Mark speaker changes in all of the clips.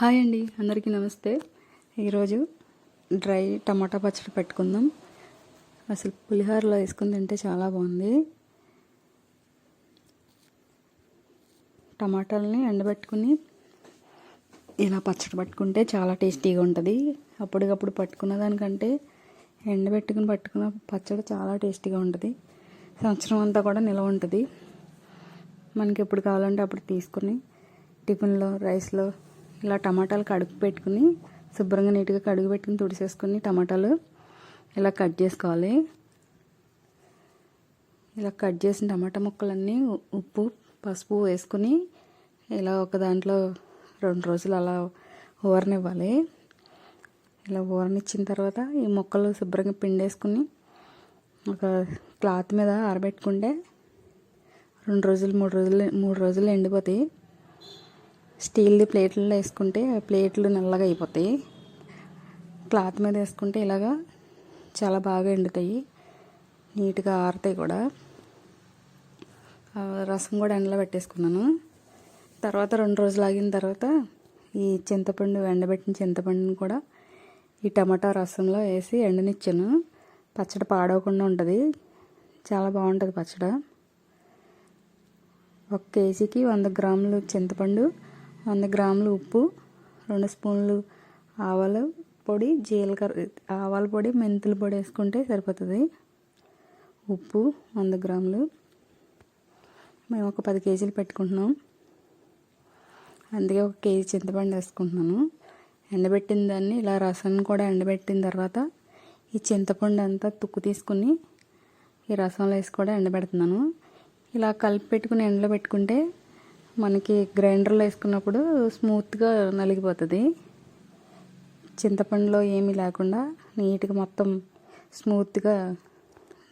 Speaker 1: Hi అండి, అందరికీ నమస్తే. ఈరోజు డ్రై టమాటా పచ్చడి పెట్టుకుందాం. అసలు పులిహోరలో వేసుకుని తింటే చాలా బాగుంది. టమాటాలని ఎండబెట్టుకుని ఇలా పచ్చడి పట్టుకుంటే చాలా టేస్టీగా ఉంటుంది. అప్పటికప్పుడు పట్టుకున్న దానికంటే పట్టుకున్న పచ్చడి చాలా టేస్టీగా ఉంటుంది. సంవత్సరం అంతా కూడా నిల్వ ఉంటుంది. మనకి ఎప్పుడు కావాలంటే అప్పుడు తీసుకుని టిఫిన్లో, రైస్లో ఇలా టమాటాలు కడుగు పెట్టుకుని శుభ్రంగా నీట్గా కడుగు పెట్టుకుని తుడిసేసుకుని టమాటాలు ఇలా కట్ చేసుకోవాలి. ఇలా కట్ చేసిన టమాటా ముక్కలన్నీ ఉప్పు, పసుపు వేసుకుని ఇలా ఒక దాంట్లో 2 రోజులు అలా ఊరనివ్వాలి. ఇలా ఊరనిచ్చిన తర్వాత ఈ ముక్కలు శుభ్రంగా పిండేసుకుని ఒక క్లాత్ మీద ఆరబెట్టుకుంటే 2 రోజులు 3 రోజులు ఎండిపోతాయి. స్టీల్ది ప్లేట్లలో వేసుకుంటే ప్లేట్లు నల్లగా అయిపోతాయి. క్లాత్ మీద వేసుకుంటే ఇలాగా చాలా బాగా ఎండుతాయి, నీట్గా ఆరుతాయి కూడా. రసం కూడా ఎండలో పెట్టేసుకున్నాను. తర్వాత 2 రోజులు ఆగిన తర్వాత ఈ చింతపండు, ఎండబెట్టిన చింతపండుని కూడా ఈ టమాటా రసంలో వేసి ఎండనిచ్చాను. పచ్చడి పాడవకుండా ఉంటుంది, చాలా బాగుంటుంది పచ్చడి. 1 కేజీకి 100 గ్రాములు చింతపండు, 100 గ్రాములు ఉప్పు, 2 స్పూన్లు ఆవాల పొడి, జీలకర్ర, ఆవాల పొడి, మెంతుల పొడి వేసుకుంటే సరిపోతుంది. ఉప్పు 100 గ్రాములు. మేము ఒక 10 కేజీలు పెట్టుకుంటున్నాం, అందుకే 1 కేజీ చింతపండు వేసుకుంటున్నాను. ఎండబెట్టిన దాన్ని ఇలా రసాన్ని కూడా ఎండబెట్టిన తర్వాత ఈ చింతపండు అంతా తుక్కు తీసుకుని ఈ రసంలో వేసి కూడా ఎండబెడుతున్నాను. ఇలా కలిపి పెట్టుకుని ఎండలో పెట్టుకుంటే మనకి గ్రైండర్లో వేసుకున్నప్పుడు స్మూత్గా నలిగిపోతుంది. చింతపండులో ఏమీ లేకుండా నీట్గా మొత్తం స్మూత్గా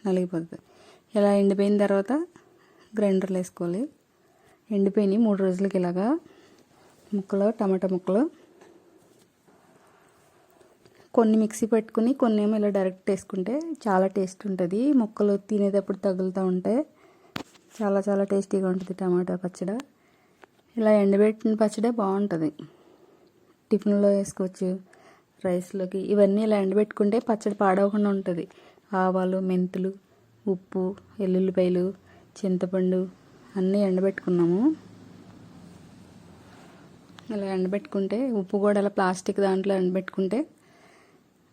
Speaker 1: నలిగిపోతుంది. ఇలా ఎండిపోయిన తర్వాత గ్రైండర్లో వేసుకోవాలి. ఎండిపోయినాయి 3 రోజులకి ఇలాగా ముక్కలు, టమాటా ముక్కలు. కొన్ని మిక్సీ పెట్టుకుని కొన్ని ఏమో ఇలా డైరెక్ట్ వేసుకుంటే చాలా టేస్ట్ ఉంటుంది. ముక్కలు తినేటప్పుడు తగులుతూ ఉంటే చాలా చాలా టేస్టీగా ఉంటుంది టమాటా పచ్చడి. ఇలా ఎండబెట్టిన పచ్చడే బాగుంటుంది, టిఫిన్లో వేసుకోవచ్చు, రైస్లోకి. ఇవన్నీ ఇలా ఎండబెట్టుకుంటే పచ్చడి పాడవకుండా ఉంటుంది. ఆవాలు, మెంతులు, ఉప్పు, వెల్లుల్లిపాయలు, చింతపండు అన్నీ ఎండబెట్టుకున్నాము. ఇలా ఎండబెట్టుకుంటే ఉప్పు కూడా ఇలా ప్లాస్టిక్ దాంట్లో ఎండబెట్టుకుంటే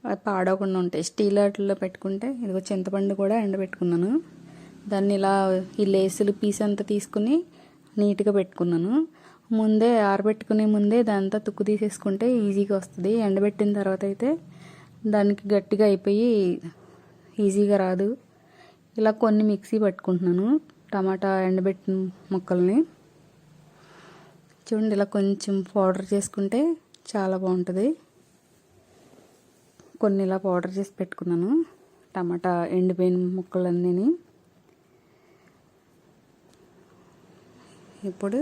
Speaker 1: అవి పాడవకుండా ఉంటాయి. స్టీల్ వాటిల్లో పెట్టుకుంటే ఇదిగో చింతపండు కూడా ఎండబెట్టుకున్నాను. దాన్ని ఇలా ఈ లేసులు పీస్ అంతా తీసుకుని నీట్గా పెట్టుకున్నాను. ముందే ఆరబెట్టుకునే ముందే దాంతో తుక్కు తీసేసుకుంటే ఈజీగా వస్తుంది. ఎండబెట్టిన తర్వాత అయితే దానికి గట్టిగా అయిపోయి ఈజీగా రాదు. ఇలా కొన్ని మిక్సీ పట్టుకుంటున్నాను టమాటా ఎండబెట్టిన ముక్కల్ని. చూడండి, ఇలా కొంచెం పౌడర్ చేసుకుంటే చాలా బాగుంటుంది. కొన్ని ఇలా పౌడర్ చేసి పెట్టుకున్నాను టమాటా ఎండిపోయిన ముక్కలన్నీ. ఇప్పుడు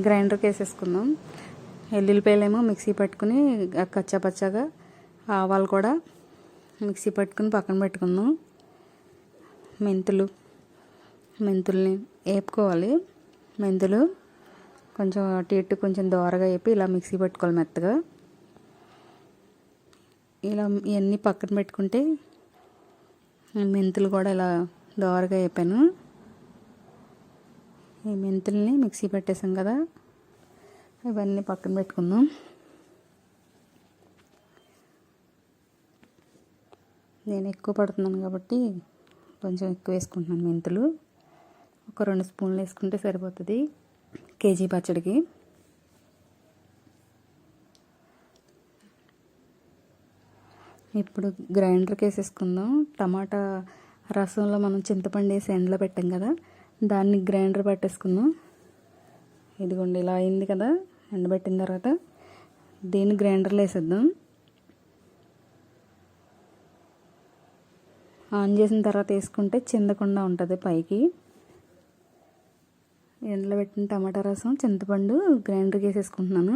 Speaker 1: గ్రైండర్కి వేసేసుకుందాం. ఎల్లుల్లిపాయలేమో మిక్సీ పట్టుకుని కచ్చాపచ్చాగా, ఆవాలు కూడా మిక్సీ పట్టుకుని పక్కన పెట్టుకుందాం. మెంతుల్ని వేపుకోవాలి. మెంతులు కొంచెం అటు ఇటు కొంచెం దోరగా వేపి ఇలా మిక్సీ పట్టుకోవాలి మెత్తగా. ఇలా ఇవన్నీ పక్కన పెట్టుకుంటే మెంతులు కూడా ఇలా దోరగా వేపాను. ఈ మెంతుల్ని మిక్సీ పెట్టేసాం కదా, ఇవన్నీ పక్కన పెట్టుకుందాం. నేను ఎక్కువ పడుతున్నాను కాబట్టి కొంచెం ఎక్కువ వేసుకుంటున్నాను మెంతులు. ఒక 2 స్పూన్లు వేసుకుంటే సరిపోతుంది కేజీ పచ్చడికి. ఇప్పుడు గ్రైండర్కి వేసేసుకుందాం. టమాటా రసంలో మనం చింతపండు వేసి ఎండలో పెట్టాం కదా, దాన్ని గ్రైండర్ పట్టేసుకుందాం. ఇదిగోండి ఇలా అయింది కదా. ఎండబెట్టిన తర్వాత దీన్ని గ్రైండర్లో వేసేద్దాం. ఆన్ చేసిన తర్వాత వేసుకుంటే చిందకుండా ఉంటుంది పైకి. ఎండలో పెట్టిన టమాటా రసం, చింతపండు గ్రైండర్కి వేసేసుకుంటున్నాను.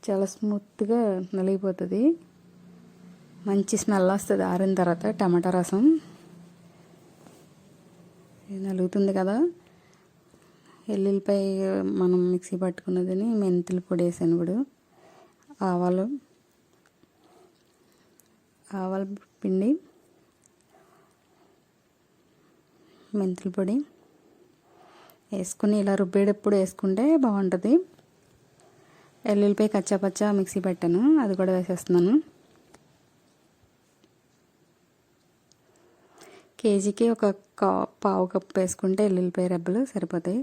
Speaker 1: చాలా స్మూత్గా నలిగిపోతుంది, మంచి స్మెల్ వస్తుంది ఆరిన తర్వాత టమాటా రసం. నలుగుతుంది కదా, ఎల్లుల్లిపాయ మనం మిక్సీ పట్టుకున్నదని మెంతుల పొడి వేసాను. ఇప్పుడు ఆవాల పిండి, మెంతుల పొడి వేసుకుని ఇలా రుబ్బేటప్పుడు వేసుకుంటే బాగుంటుంది. ఎల్లుల్లిపాయ కచ్చాపచ్చా మిక్సీ పెట్టాను, అది కూడా వేసేస్తున్నాను. కేజీకి ఒక పావు కప్పు వేసుకుంటే ఎల్లుల్లిపాయ రెబ్బలు సరిపోతాయి.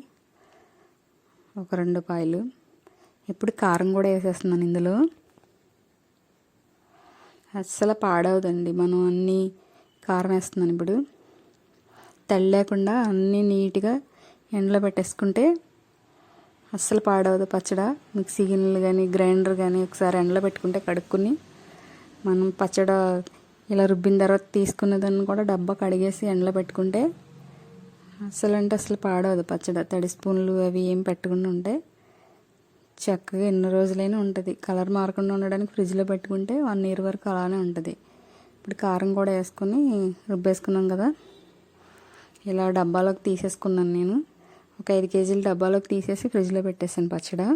Speaker 1: ఒక 2 పాయలు. ఇప్పుడు కారం కూడా వేసేస్తున్నాను ఇందులో. అస్సలు పాడవదండి, మనం అన్నీ కారం వేస్తున్నాను. ఇప్పుడు తడి లేకుండా అన్నీ నీట్గా ఎండలో పెట్టేసుకుంటే అస్సలు పాడవదు పచ్చడి. మిక్సీ గిన్నెలు కానీ గ్రైండర్ కానీ ఒకసారి ఎండలో పెట్టుకుంటే కడుక్కుని మనం పచ్చడి ఇలా రుబ్బిన తర్వాత తీసుకున్నదాన్ని కూడా డబ్బా కడిగేసి ఎండలో పెట్టుకుంటే అసలు పాడవదు పచ్చడి. తడి స్పూన్లు అవి ఏం పెట్టకుండా ఉంటే చక్కగా ఎన్ని రోజులైనా ఉంటుంది. కలర్ మారకుండా ఉండడానికి ఫ్రిడ్జ్లో పెట్టుకుంటే 1 ఇయర్ వరకు అలానే ఉంటుంది. ఇప్పుడు కారం కూడా వేసుకొని రుబ్బేసుకున్నాం కదా, ఇలా డబ్బాలోకి తీసేసుకున్నాను. నేను ఒక 5 కేజీలు డబ్బాలోకి తీసేసి ఫ్రిడ్జ్లో పెట్టేసాను పచ్చడి.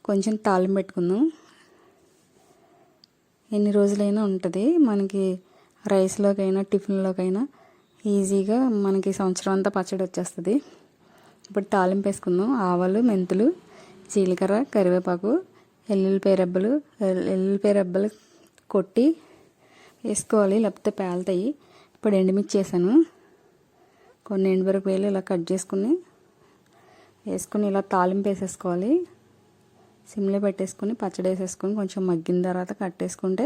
Speaker 1: కొంచెం తాలింపు పెట్టుకుందాం. ఎన్ని రోజులైనా ఉంటుంది మనకి. రైస్లోకైనా టిఫిన్లోకైనా ఈజీగా మనకి సంవత్సరం అంతా పచ్చడి వచ్చేస్తుంది. ఇప్పుడు తాలింపు వేసుకుందాం. ఆవాలు, మెంతులు, జీలకర్ర, కరివేపాకు, ఎల్లుల్లిపాయ రెబ్బలు కొట్టి వేసుకోవాలి, లేకపోతే పేలుతాయి. ఇప్పుడు ఎండుమిర్చి వేసాను. కొన్ని ఎండుమిరపకాయలు ఇలా కట్ చేసుకుని వేసుకుని ఇలా తాలింపు వేసేసుకోవాలి. సిమ్లో పెట్టేసుకుని పచ్చడి వేసేసుకొని కొంచెం మగ్గిన తర్వాత కట్టేసుకుంటే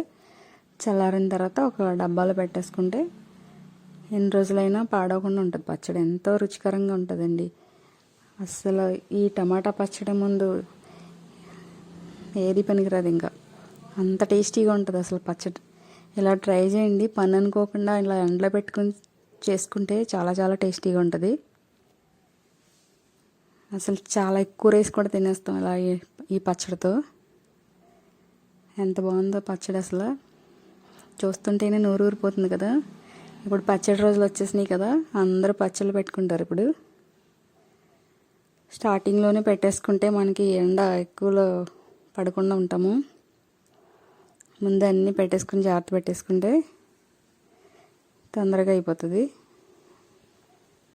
Speaker 1: చల్లారిన తర్వాత ఒక డబ్బాలో పెట్టేసుకుంటే ఎన్ని రోజులైనా పాడవకుండా ఉంటుంది పచ్చడి. ఎంతో రుచికరంగా ఉంటుందండి. అస్సలు ఈ టమాటా పచ్చడి ముందు ఏది పనికిరాదు. ఇంకా అంత టేస్టీగా ఉంటుంది అసలు పచ్చడి. ఇలా ట్రై చేయండి. పని అనుకోకుండా ఇలా ఎండలో పెట్టుకుని చేసుకుంటే చాలా చాలా టేస్టీగా ఉంటుంది. అసలు చాలా ఎక్కువ రైస్ కూడా తినేస్తాం ఇలా ఈ పచ్చడితో. ఎంత బాగుందో పచ్చడి, అసలు చూస్తుంటేనే నోరు ఊరిపోతుంది కదా. ఇప్పుడు పచ్చడి రోజులు వచ్చేసినాయి కదా, అందరూ పచ్చళ్ళు పెట్టుకుంటారు. ఇప్పుడు స్టార్టింగ్లోనే పెట్టేసుకుంటే మనకి ఎండ ఎక్కువలో పడకుండా ఉంటాము. ముందు అన్నీ పెట్టేసుకుని జాగ్రత్త పెట్టేసుకుంటే తొందరగా అయిపోతుంది.